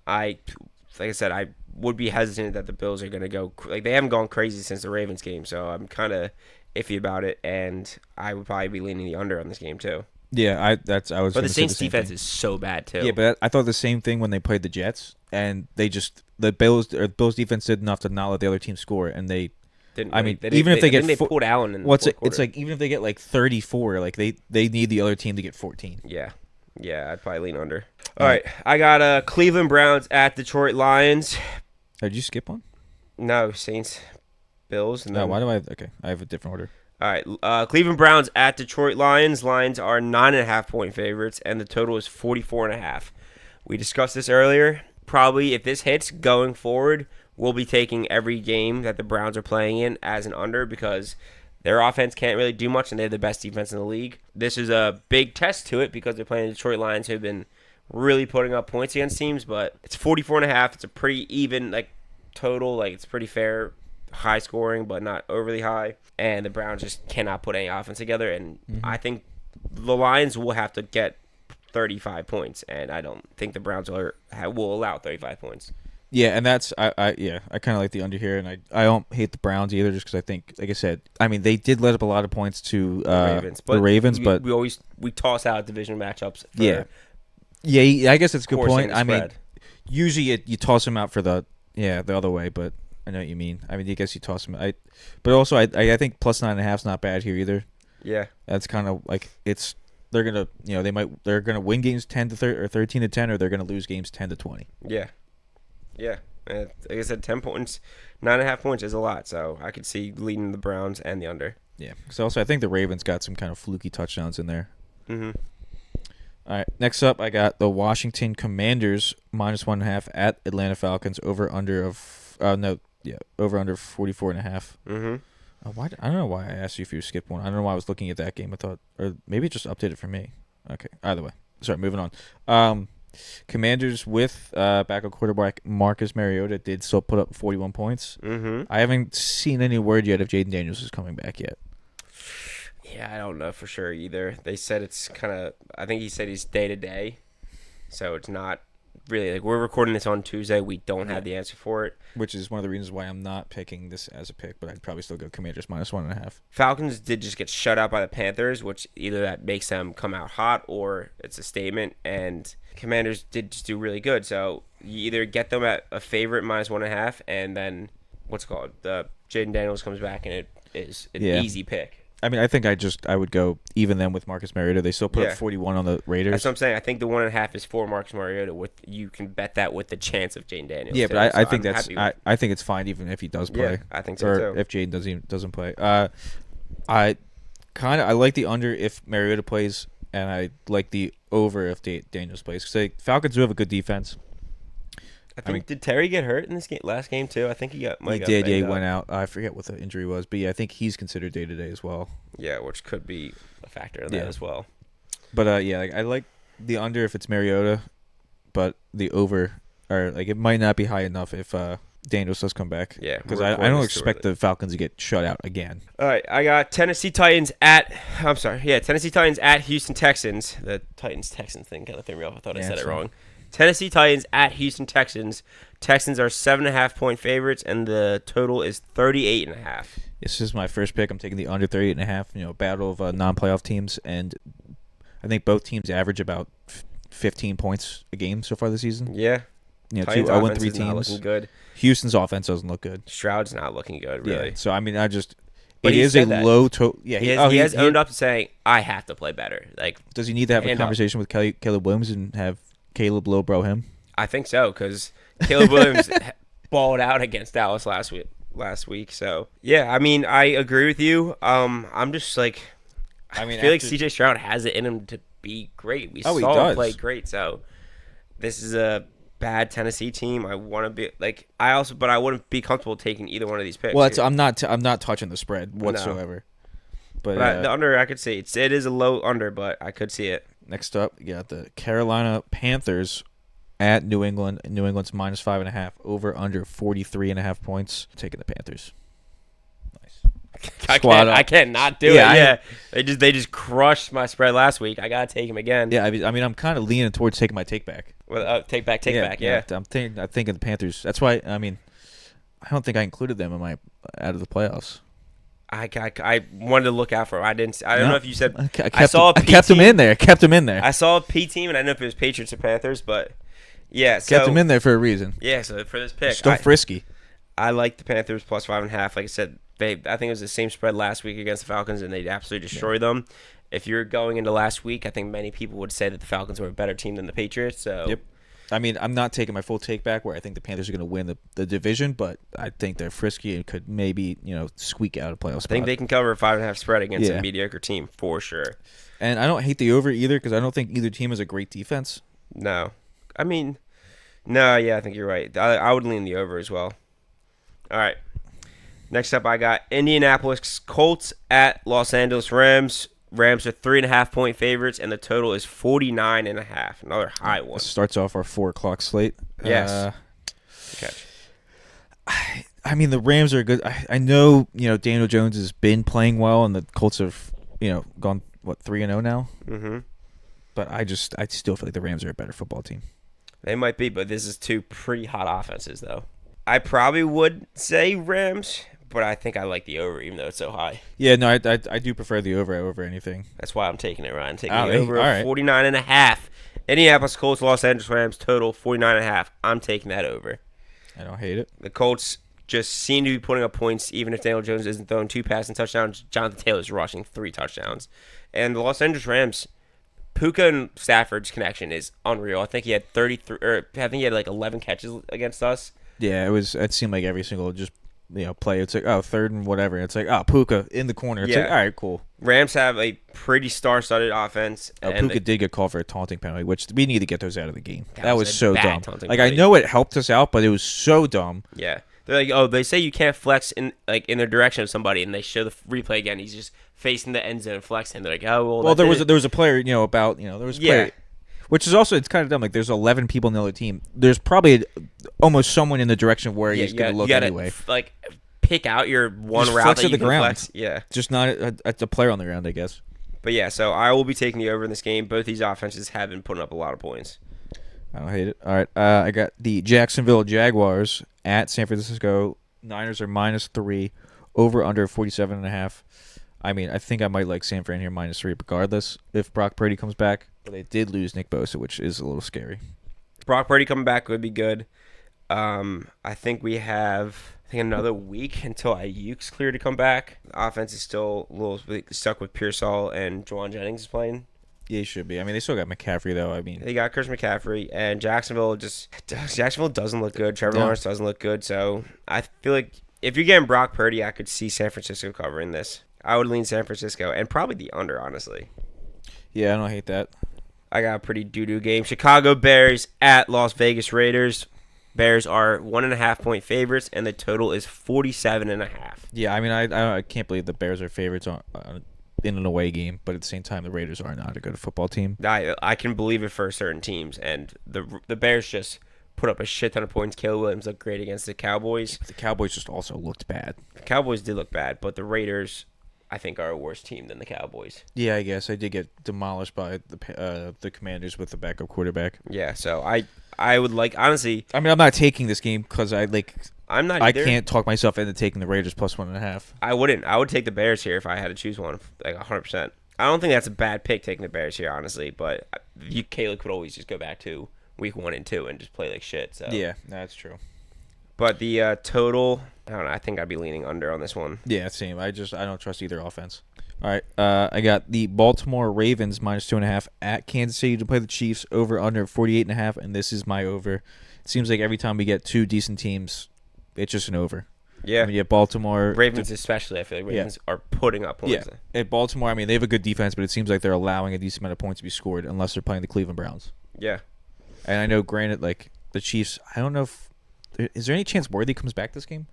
like I said, I would be hesitant that the Bills are going to go. Like, they haven't gone crazy since the Ravens game. So, I'm kind of iffy about it. And I would probably be leaning the under on this game, too. Yeah, I was. But the Saints' defense is so bad, too. Yeah, but I thought the same thing when they played the Jets. And the Bills defense did enough to not let the other team score. And they. Even if they pulled Allen in the fourth quarter. it's like even if they get like 34, like they need the other team to get 14. Yeah, I'd probably lean under. All right, I got Cleveland Browns at Detroit Lions. Did you skip one? No, Saints, Bills. No, why do I? Okay, I have a different order. All right, Cleveland Browns at Detroit Lions. Lions are 9.5-point favorites, and the total is 44.5. We discussed this earlier. Probably if this hits going forward, we'll be taking every game that the Browns are playing in as an under because their offense can't really do much, and they have the best defense in the league. This is a big test to it because they're playing the Detroit Lions, who have been really putting up points against teams. But it's 44.5. It's a pretty even total. It's pretty fair, high scoring, but not overly high. And the Browns just cannot put any offense together. And I think the Lions will have to get 35 points, and I don't think the Browns will allow 35 points. Yeah, and that's I kind of like the under here, and I don't hate the Browns either, just because I think, like I said, they did let up a lot of points to the Ravens, but we toss out division matchups. I guess that's a good point. Usually you toss them out for the other way, but I know what you mean. I guess you toss them. But also I think plus 9.5 is not bad here either. Yeah, that's kind of like it's. They're gonna they're gonna win games 10-13 or 13-10, or they're gonna lose games 10-20. Yeah. Like I said, 10 points, 9.5 points is a lot, so I could see leading the Browns and the under. Yeah, because also I think the Ravens got some kind of fluky touchdowns in there. Mm-hmm. All right, next up I got the Washington Commanders -1.5 at Atlanta Falcons over under 44.5. Mm-hmm. I don't know why I asked you if you skipped one. I don't know why I was looking at that game. I thought, or maybe it just updated for me. Okay, either way. Sorry, moving on. Commanders with backup quarterback Marcus Mariota did still put up 41 points. Mm-hmm. I haven't seen any word yet if Jaden Daniels is coming back yet. Yeah, I don't know for sure either. They said it's kind of. I think he said he's day to day, so it's not really we're recording this on Tuesday. We don't have the answer for it, which is one of the reasons why I'm not picking this as a pick. But I'd probably still go Commanders -1.5. Falcons did just get shut out by the Panthers, which either that makes them come out hot or it's a statement. And Commanders did just do really good. So you either get them at a favorite -1.5, and then Jaden Daniels comes back and it is an easy pick. I think I would go even then with Marcus Mariota. They still put up 41 on the Raiders. That's what I'm saying. I think the 1.5 is for Marcus Mariota. You can bet that with the chance of Jaden Daniels. Yeah, but I think I think it's fine even if he does play. Yeah, I think so too. If Jaden doesn't play. I like the under if Mariota plays, and I like the over if Daniels plays. Because Falcons do have a good defense. Did Terry get hurt in this last game too? I think he got. He did. Yeah, he went out. I forget what the injury was, but I think he's considered day to day as well. Yeah, which could be a factor in that as well. But I like the under if it's Mariota, but the over it might not be high enough if Daniels does come back. Yeah, because I don't expect the Falcons to get shut out again. All right, I got Tennessee Titans at Houston Texans. The Titans-Texans thing kind of threw me off. I thought I said it wrong. Tennessee Titans at Houston Texans. Texans are 7.5-point favorites, and the total is 38.5. This is my first pick. I'm taking the under 38.5. Battle of non-playoff teams, and I think both teams average about 15 points a game so far this season. Yeah. 2 0-3 teams. Not looking good. Houston's offense doesn't look good. Stroud's not looking good, really. Yeah. So But it is a low total. Yeah, he has owned up to saying I have to play better. Does he need to have a conversation with Caleb Williams and have Caleb lowbrow him? I think so, because Caleb Williams balled out against Dallas last week. So yeah, I agree with you. I'm just I feel like CJ Stroud has it in him to be great. We saw him play great. So this is a bad Tennessee team. I want to be but I wouldn't be comfortable taking either one of these picks. Well, I'm not touching the spread whatsoever. No. But the under, I could see it is a low under, but I could see it. Next up, you got the Carolina Panthers at New England. New England's -5.5 over under 43.5 points. Taking the Panthers. Nice. I can't not do it. Yeah, they just crushed my spread last week. I gotta take them again. Yeah, I mean, I'm kind of leaning towards taking my take back. Well, take back. Yeah. I'm thinking the Panthers. That's why. I mean, I don't think I included them in my out of the playoffs. I wanted to look out for them. I don't know if you said. I kept them in there. I saw a P team, and I don't know if it was Patriots or Panthers, but yeah, kept them in there for a reason. Yeah, so for this pick, still frisky. I like the Panthers plus 5.5. Like I said, I think it was the same spread last week against the Falcons, and they absolutely destroyed them. If you're going into last week, I think many people would say that the Falcons were a better team than the Patriots. So yep. I mean, I'm not taking my full take back where I think the Panthers are going to win the division, but I think they're frisky and could maybe, squeak out a playoff spot. I think they can cover a 5.5 spread against a mediocre team for sure. And I don't hate the over either because I don't think either team has a great defense. No. I mean, no, yeah, I think you're right. I would lean the over as well. All right. Next up, I got Indianapolis Colts at Los Angeles Rams. Rams are 3.5-point favorites, and the total is 49.5. Another high one. This starts off our 4:00 slate. Yes. Catch. I mean, the Rams are good. I know, Daniel Jones has been playing well, and the Colts have, gone, 3-0 now? Mm-hmm. But I still feel like the Rams are a better football team. They might be, but this is two pretty hot offenses, though. I probably would say Rams, but I think I like the over, even though it's so high. Yeah, no, I do prefer the over anything. That's why I'm taking it, Ryan. Taking the over 49.5. Indianapolis Colts, Los Angeles Rams, total 49.5. I'm taking that over. I don't hate it. The Colts just seem to be putting up points, even if Daniel Jones isn't throwing 2 passing touchdowns. Jonathan Taylor's rushing 3 touchdowns. And the Los Angeles Rams, Puka and Stafford's connection is unreal. I think he had 33, or I think he had 11 catches against us. Yeah, it seemed like every single play. It's like, third and whatever. It's like, Puka in the corner. It's like, all right, cool. Rams have a pretty star-studded offense. Puka did get called for a taunting penalty, which we need to get those out of the game. That was so dumb. I know it helped us out, but it was so dumb. Yeah. They're like, they say you can't flex in the direction of somebody, and they show the replay again. He's just facing the end zone flexing. They're like, well, there was a player, there was a player. Which is also, it's kind of dumb. Like, there's 11 people in the other team. There's probably almost someone in the direction where he's going to look anyway. Pick out your one just route flex that you the can ground. Flex. Yeah. Just not at the player on the ground, I guess. But yeah, so I will be taking the over in this game. Both these offenses have been putting up a lot of points. I don't hate it. All right, I got the Jacksonville Jaguars at San Francisco. Niners are -3, over under 47.5. I mean, I think I might like San Fran here -3 regardless if Brock Purdy comes back. But they did lose Nick Bosa, which is a little scary. Brock Purdy coming back would be good. I think we have another week until Ayuk's clear to come back. The offense is still a little stuck with Pearsall and Juwan Jennings is playing. Yeah, he should be. I mean, they still got McCaffrey, though. I mean, they got Chris McCaffrey, and Jacksonville doesn't look good. Trevor Lawrence doesn't look good. So I feel like if you're getting Brock Purdy, I could see San Francisco covering this. I would lean San Francisco and probably the under, honestly. Yeah, I don't hate that. I got a pretty doo-doo game. Chicago Bears at Las Vegas Raiders. Bears are 1.5-point favorites, and the total is 47.5. Yeah, I mean, I can't believe the Bears are favorites in an away game, but at the same time, the Raiders are not a good football team. I can believe it for certain teams, and the Bears just put up a shit ton of points. Caleb Williams looked great against the Cowboys. The Cowboys just also looked bad. The Cowboys did look bad, but the Raiders, I think, are a worse team than the Cowboys. Yeah, I guess I did get demolished by the Commanders with the backup quarterback. Yeah, so I would like, honestly. I mean, I'm not taking this game because I'm not. I can't talk myself into taking the Raiders plus 1.5. I wouldn't. I would take the Bears here if I had to choose one, 100%. I don't think that's a bad pick taking the Bears here, honestly. But Caleb could always just go back to week 1 and 2 and just play like shit. So yeah, that's true. But the total, I don't know. I think I'd be leaning under on this one. Yeah, same. I don't trust either offense. All right, I got the Baltimore Ravens -2.5 at Kansas City to play the Chiefs over under 48.5, and this is my over. It seems like every time we get 2 decent teams, it's just an over. Yeah. You get Baltimore. Ravens especially, I feel like Ravens are putting up points. Yeah. At Baltimore, I mean, they have a good defense, but it seems like they're allowing a decent amount of points to be scored unless they're playing the Cleveland Browns. Yeah. And I know, granted, the Chiefs, I don't know if is there any chance Worthy comes back this game?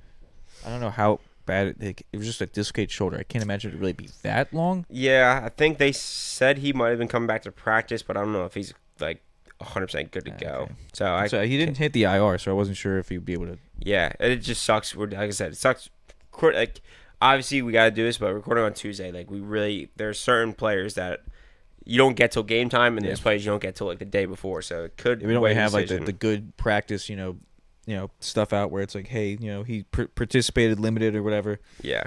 I don't know how bad it was just a dislocated shoulder. I can't imagine it would really be that long. Yeah, I think they said he might have been coming back to practice, but I don't know if he's 100% good to go. Okay. So he didn't hit the IR, so I wasn't sure if he'd be able to. Yeah, it just sucks. Like I said, it sucks. obviously we got to do this, but we're recording on Tuesday. Like there's certain players that you don't get till game time, and there's players you don't get till like the day before. So it could. We don't really have like the good practice, stuff out where it's like, hey, he participated limited or whatever. Yeah,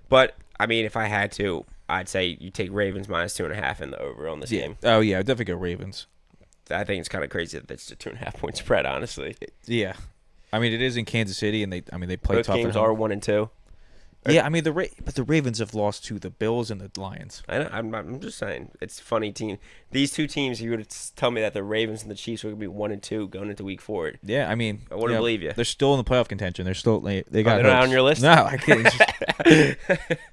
but I mean, if I had to, I'd say you take Ravens -2.5 in the over on this game. Oh yeah, I'd definitely go Ravens. I think it's kind of crazy that it's a 2.5 point spread. Honestly. Yeah, I mean it is in Kansas City, and they play both tough. Both games are 1-2. Yeah, I mean but the Ravens have lost to the Bills and the Lions. I'm just saying it's a funny team. These two teams, you would tell me that the Ravens and the Chiefs were going to be 1-2 going into Week 4. Yeah, I mean, I wouldn't believe you. They're still in the playoff contention. They're still they got. They're not on your list. No, I can't.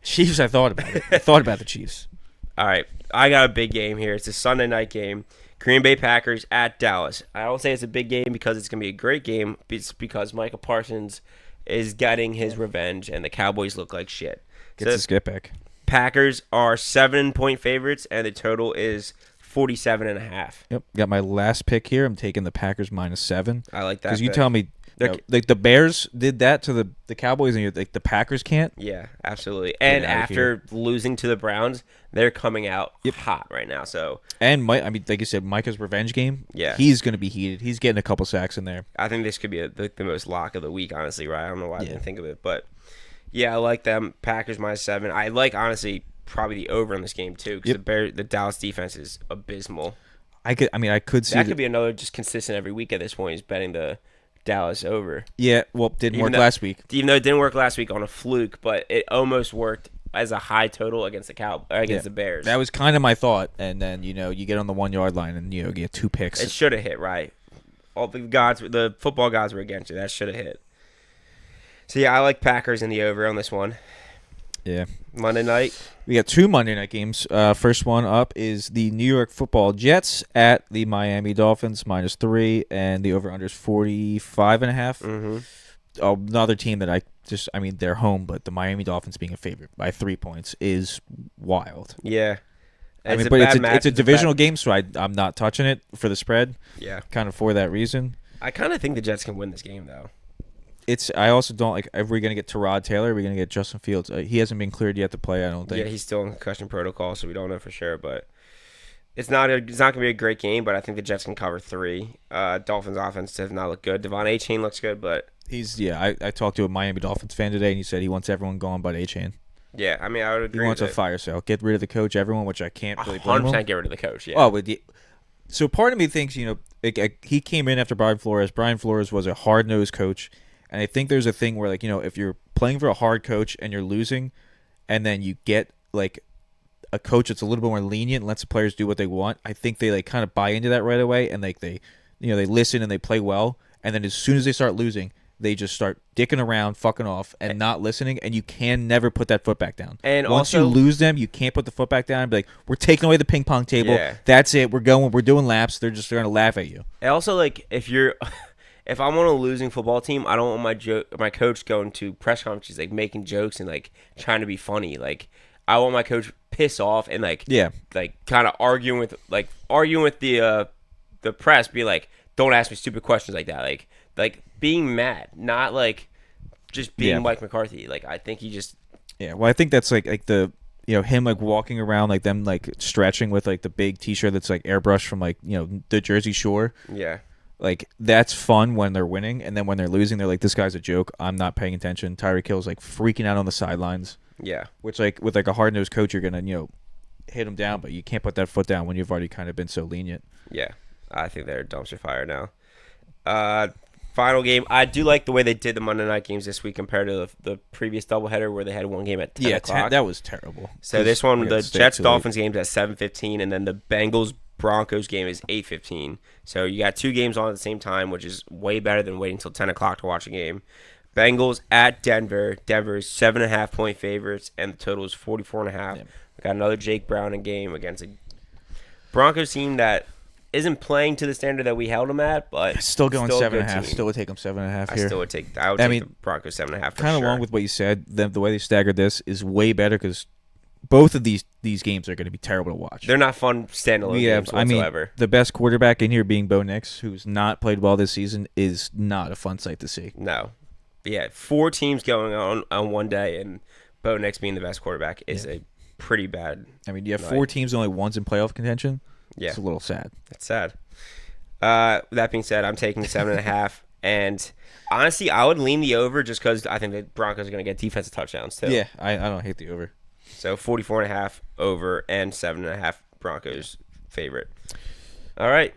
Chiefs. I thought about it. I thought about the Chiefs. All right, I got a big game here. It's a Sunday night game. Green Bay Packers at Dallas. I don't say it's a big game because it's going to be a great game. It's because Micah Parsons is getting his revenge, and the Cowboys look like shit. Gets his get back. Packers are 7-point favorites, and the total is 47.5. Yep. Got my last pick here. I'm taking the Packers -7. I like that. Because you tell me, like the Bears did that to the Cowboys, and you're like the Packers can't. Yeah, absolutely. And after losing to the Browns, they're coming out hot right now. So like you said, Micah's revenge game. Yeah, he's going to be heated. He's getting a couple sacks in there. I think this could be the most lock of the week. Honestly, right? I don't know why I didn't think of it, but yeah, I like them. Packers -7. I like honestly probably the over in this game too because the Dallas defense is abysmal. I could see that could be another just consistent every week at this point is betting the Dallas over. Yeah, well, didn't work last week. Even though it didn't work last week on a fluke, but it almost worked as a high total against the Bears. That was kind of my thought, and then you get on the 1 yard line and get 2 picks. It should have hit right. All the football gods were against you. That should have hit. So yeah, I like Packers in the over on this one. Yeah. Monday night. We got 2 Monday night games. First one up is the New York Football Jets at the Miami Dolphins -3, and the over/under is 45.5. Mm-hmm. Another team that they're home, but the Miami Dolphins being a favorite by 3 points is wild. Yeah. It's a divisional game, so I'm not touching it for the spread. Yeah. Kind of for that reason. I kind of think the Jets can win this game, though. I also don't like. Are we going to get Tyrod Taylor? Are we going to get Justin Fields? He hasn't been cleared yet to play. I don't think. Yeah, he's still in concussion protocol, so we don't know for sure. But it's not going to be a great game. But I think the Jets can cover 3. Dolphins' offense does not look good. Devon Achane looks good, but I talked to a Miami Dolphins fan today, and he said he wants everyone gone but Achane. Yeah, I mean, I would agree. He wants a fire sale. Get rid of the coach, everyone, which I can't really blame him. 100% get rid of the coach. Yeah. Oh, but so part of me thinks he came in after Brian Flores. Brian Flores was a hard-nosed coach. And I think there's a thing where, if you're playing for a hard coach and you're losing, and then you get, a coach that's a little bit more lenient and lets the players do what they want, I think they, kind of buy into that right away, and, they listen and they play well. And then as soon as they start losing, they just start dicking around, fucking off, and not listening, and you can never put that foot back down. And once you lose them, you can't put the foot back down and be like, we're taking away the ping pong table. Yeah. That's it. We're doing laps. They're just going to laugh at you. And also, if I'm on a losing football team, I don't want my coach going to press conferences making jokes and trying to be funny. I want my coach piss off and kind of arguing with the press, be like, don't ask me stupid questions like that. Like being mad, not just being Mike McCarthy. I think he just Well, I think that's the him walking around them stretching with the big T-shirt that's airbrushed from the Jersey Shore. Yeah. That's fun when they're winning, and then when they're losing, they're like, "This guy's a joke. I'm not paying attention." Tyreek Hill's freaking out on the sidelines. Yeah, which with a hard nosed coach, you're gonna hit him down, but you can't put that foot down when you've already kind of been so lenient. Yeah, I think they're dumpster fire now. Final game. I do like the way they did the Monday night games this week compared to the previous doubleheader where they had one game at 10 o'clock. That was terrible. So this one, the Jets Dolphins game's at 7:15, and then the Bengals Broncos game is 8:15. So you got 2 games on at the same time, which is way better than waiting until 10 o'clock to watch a game. Bengals at Denver. Denver's 7.5-point favorites, and the total is 44.5. We got another Jake Browning game against a Broncos team that isn't playing to the standard that we held them at, but still going 7.5. Still would take them 7.5 here. I would take the Broncos 7.5. Kind of along with what you said, the way they staggered this is way better because both of these games are going to be terrible to watch. They're not fun standalone games whatsoever. The best quarterback in here being Bo Nix, who's not played well this season, is not a fun sight to see. No. Yeah, 4 teams going on one day, and Bo Nix being the best quarterback is a pretty bad. I mean, you have 4 teams, only one's in playoff contention. Yeah, it's a little sad. It's sad. That being said, I'm taking the 7.5, and honestly, I would lean the over just because I think the Broncos are going to get defensive touchdowns too. Yeah, I don't hate the over. So 44.5 over and 7.5 Broncos favorite. All right,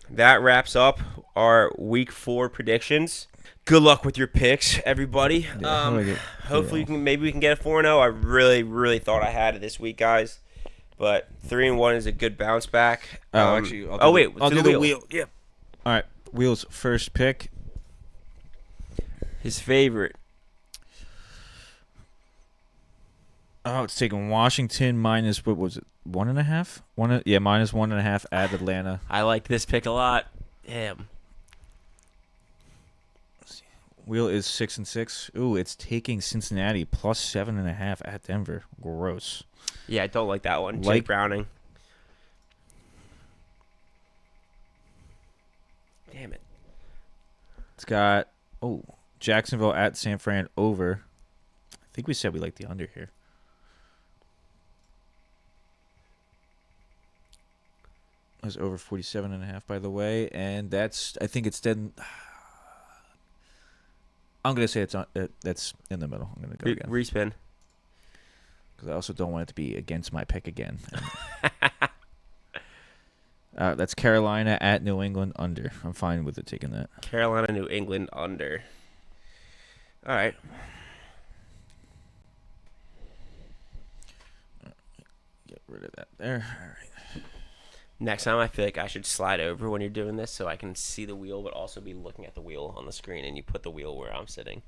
that wraps up our Week 4 predictions. Good luck with your picks, everybody. Hopefully, maybe we can get a 4-0. I really, really thought I had it this week, guys. But 3-1 is a good bounce back. I'll do the wheel. Yeah. All right, Wheel's first pick. His favorite. Oh, it's taking Washington minus, what was it, 1.5? Minus 1.5 at Atlanta. I like this pick a lot. Damn. Wheel is 6-6. Ooh, it's taking Cincinnati plus 7.5 at Denver. Gross. Yeah, I don't like that one. Jake Browning. Damn it. It's got Jacksonville at San Fran over. I think we said we like the under here. It was over 47.5, by the way, and I think it's dead. I'm gonna say that's in the middle. I'm gonna go again. Respin. Because I also don't want it to be against my pick again. That's Carolina at New England under. I'm fine with it taking that. Carolina, New England under. All right. Get rid of that there. All right. Next time, I feel like I should slide over when you're doing this so I can see the wheel, but also be looking at the wheel on the screen, and you put the wheel where I'm sitting.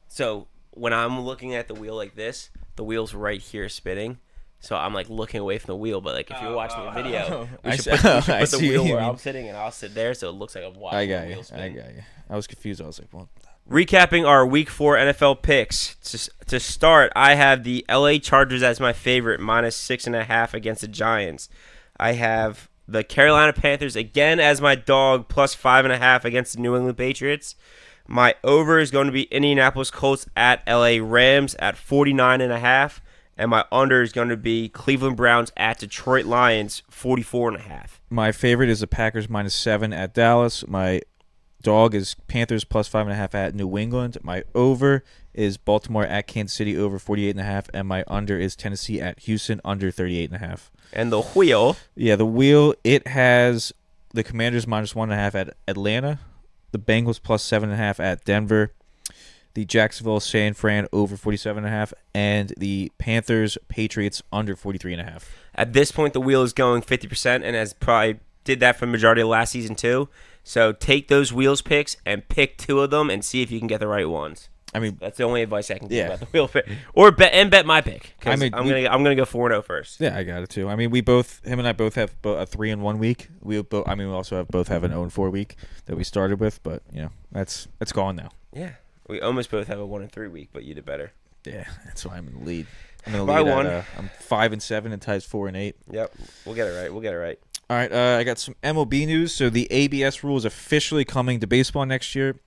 So when I'm looking at the wheel like this, the wheel's right here spinning. So I'm like looking away from the wheel, but like if you're watching the video, we should put the wheel where I'm sitting, and I'll sit there, so it looks like I'm watching the wheel spin. I got you. I was confused. I was like, well. Recapping our Week 4 NFL picks. To start, I have the LA Chargers as my favorite, minus 6.5 against the Giants. I have the Carolina Panthers again as my dog, plus 5.5 against the New England Patriots. My over is going to be Indianapolis Colts at LA Rams at 49.5. And my under is going to be Cleveland Browns at Detroit Lions, 44.5. My favorite is the Packers minus 7 at Dallas. My dog is Panthers plus 5.5 at New England. My over is Baltimore at Kansas City over 48.5. And my under is Tennessee at Houston under 38.5. And the wheel. Yeah, the wheel, it has the Commanders minus 1.5 at Atlanta. The Bengals plus 7.5 at Denver. The Jacksonville San Fran over 47.5. And the Panthers Patriots under 43.5. At this point, the wheel is going 50% and has probably did that for the majority of last season too. So take those wheels picks and pick 2 of them and see if you can get the right ones. I mean, that's the only advice I can give about the wheel pick, or bet my pick. I mean, I'm gonna go 4-0 first. Yeah, I got it too. I mean, him and I both have a 3-1 week. We also both have an 0-4 week that we started with, but that's gone now. Yeah, we almost both have a 1-3 week, but you did better. Yeah, that's why I'm in the lead. I'm in the by lead 1. I'm 5-7 and Ty's 4-8. Yep, we'll get it right. All right, I got some MLB news. So the ABS rule is officially coming to baseball next year.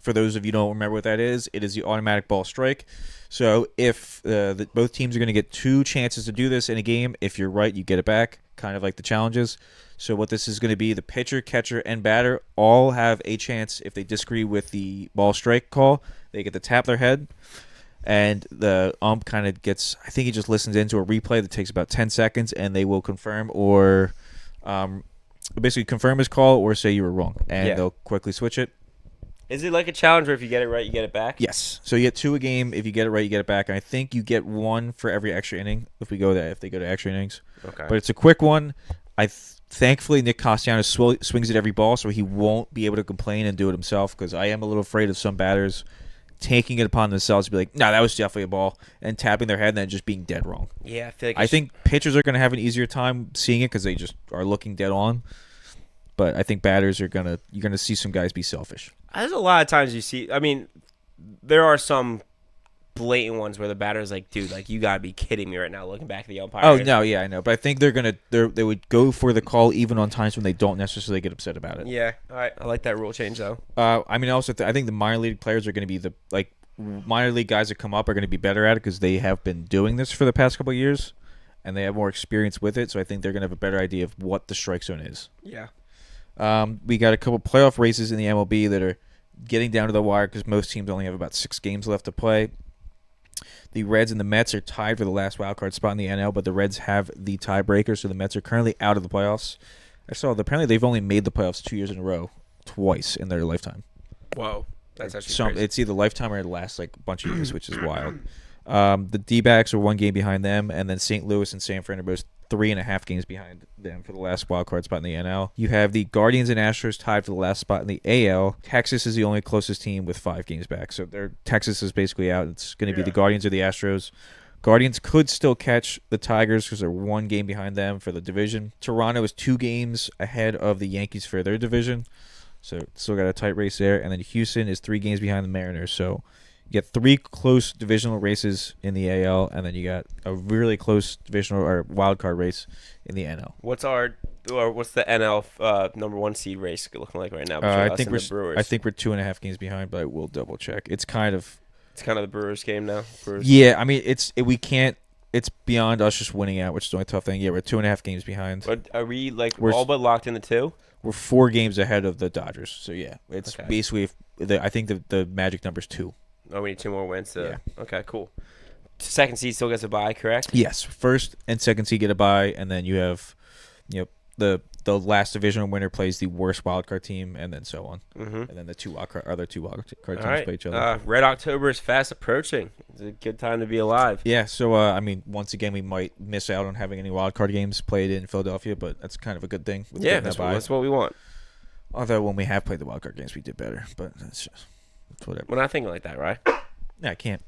For those of you who don't remember what that is, it is the automatic ball strike. So if both teams are going to get 2 chances to do this in a game, if you're right, you get it back, kind of like the challenges. So what this is going to be, the pitcher, catcher, and batter all have a chance. If they disagree with the ball strike call, they get to tap their head. And the ump kind of gets, I think he just listens into a replay that takes about 10 seconds, and they will confirm or basically confirm his call or say you were wrong. And they'll quickly switch it. Is it like a challenge where if you get it right, you get it back? Yes. So you get 2 a game. If you get it right, you get it back. And I think you get 1 for every extra inning if they go to extra innings. Okay. But it's a quick one. Thankfully, Nick Castellanos swings at every ball, so he won't be able to complain and do it himself, because I am a little afraid of some batters taking it upon themselves to be like, no, that was definitely a ball, and tapping their head and then just being dead wrong. Yeah, I think pitchers are going to have an easier time seeing it because they just are looking dead on. But I think batters you're gonna see some guys be selfish. There's a lot of times you see. I mean, there are some blatant ones where the batter's like, "Dude, like you gotta be kidding me right now." Looking back at the umpire. Oh no, yeah, I know, but I think they would go for the call even on times when they don't necessarily get upset about it. Yeah, all right, I like that rule change though. I mean, also I think the minor league players are going to be minor league guys that come up are going to be better at it because they have been doing this for the past couple of years, and they have more experience with it. So I think they're going to have a better idea of what the strike zone is. Yeah. We got a couple playoff races in the MLB that are getting down to the wire because most teams only have about 6 games left to play. The Reds and the Mets are tied for the last wild card spot in the NL, but the Reds have the tiebreaker, so the Mets are currently out of the playoffs. I saw that apparently they've only made the playoffs 2 years in a row, twice in their lifetime. Whoa, that's actually crazy. It's either lifetime or the last bunch of years, which is wild. The D-backs are 1 game behind them, and then St. Louis and San Fran are both 3.5 games behind them for the last wild card spot in the NL. You have the Guardians and Astros tied for the last spot in the AL. Texas is the only closest team with 5 games back, so Texas is basically out. It's going to be the Guardians or the Astros. Guardians could still catch the Tigers because they're 1 game behind them for the division. Toronto is 2 games ahead of the Yankees for their division, so still got a tight race there. And then Houston is 3 games behind the Mariners, so you get 3 close divisional races in the AL, and then you got a really close divisional or wild card race in the NL. What's the NL number 1 seed race looking like right now? I think we're 2.5 games behind, but I will double check. It's kind of the Brewers game now. Yeah, I mean we can't. It's beyond us just winning out, which is the only tough thing. Yeah, we're 2.5 games behind. But are we all but locked in the 2? We're 4 games ahead of the Dodgers. So yeah, it's basically I think the magic number is 2. Oh, we need 2 more wins. Okay, cool. Second seed still gets a bye, correct? Yes, first and second seed get a bye, and then you have, the last divisional winner plays the worst wild card team, and then so on. Mm-hmm. And then the other two wild card teams play each other. Red October is fast approaching. It's a good time to be alive. Yeah. So I mean, once again, we might miss out on having any wild card games played in Philadelphia, but that's kind of a good thing. Yeah, that's what we want. Although when we have played the wild card games, we did better, but that's whatever. We're not thinking like that, right? Yeah, I can't.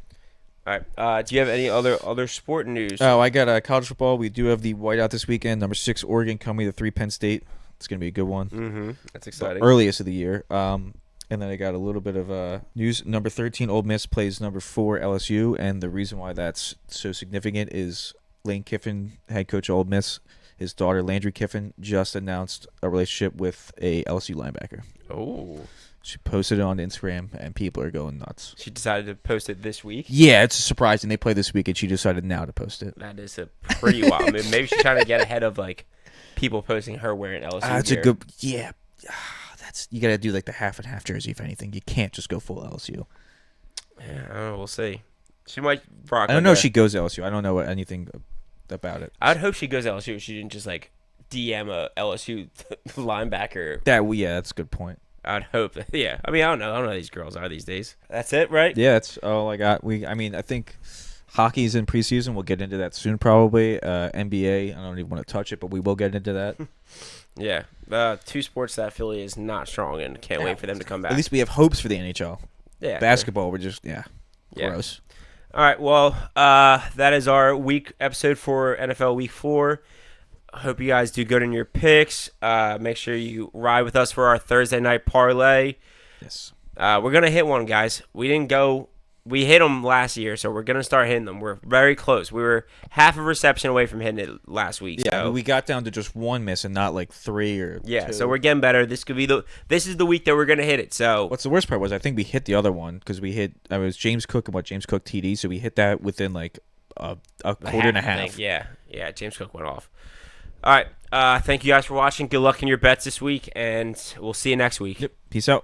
All right. Do you have any other sport news? Oh, I got college football. We do have the whiteout this weekend. Number 6 Oregon coming to 3 Penn State. It's gonna be a good one. Mm-hmm. That's exciting. Earliest of the year. And then I got a little bit of news. Number 13 Ole Miss plays number 4 LSU, and the reason why that's so significant is Lane Kiffin, head coach of Ole Miss. His daughter Landry Kiffin just announced a relationship with a LSU linebacker. Oh. She posted it on Instagram, and people are going nuts. She decided to post it this week? Yeah, it's surprising. They play this week, and she decided now to post it. That is a pretty wild. I mean, maybe she's trying to get ahead of, people posting her wearing LSU That's gear. a good... Yeah. You got to do, the half and half jersey, if anything. You can't just go full LSU. Yeah, I don't know. We'll see. She might rock. I don't know if she goes LSU. I don't know anything about it. I'd hope she goes LSU if she didn't just, DM a LSU linebacker. That's a good point. I'd hope. Yeah. I mean, I don't know who these girls are these days. That's it, right? Yeah, that's all I got. I think hockey's in preseason. We'll get into that soon, probably. NBA, I don't even want to touch it, but we will get into that. Yeah. 2 sports that Philly is not strong in. Can't wait for them to come back. At least we have hopes for the NHL. Yeah. Basketball, we're just, gross. All right. Well, that is our week episode for NFL Week 4. I hope you guys do good in your picks. Make sure you ride with us for our Thursday night parlay. Yes. We're going to hit one, guys. We hit them last year, so we're going to start hitting them. We're very close. We were half a reception away from hitting it last week. Yeah, so. We got down to just 1 miss and not 3 or 2. So we're getting better. This is the week that we're going to hit it. So what's the worst part was I think we hit the other one because it was James Cook and James Cook TD, so we hit that within a quarter and a half. Yeah, James Cook went off. All right. Thank you guys for watching. Good luck in your bets this week, and we'll see you next week. Yep. Peace out.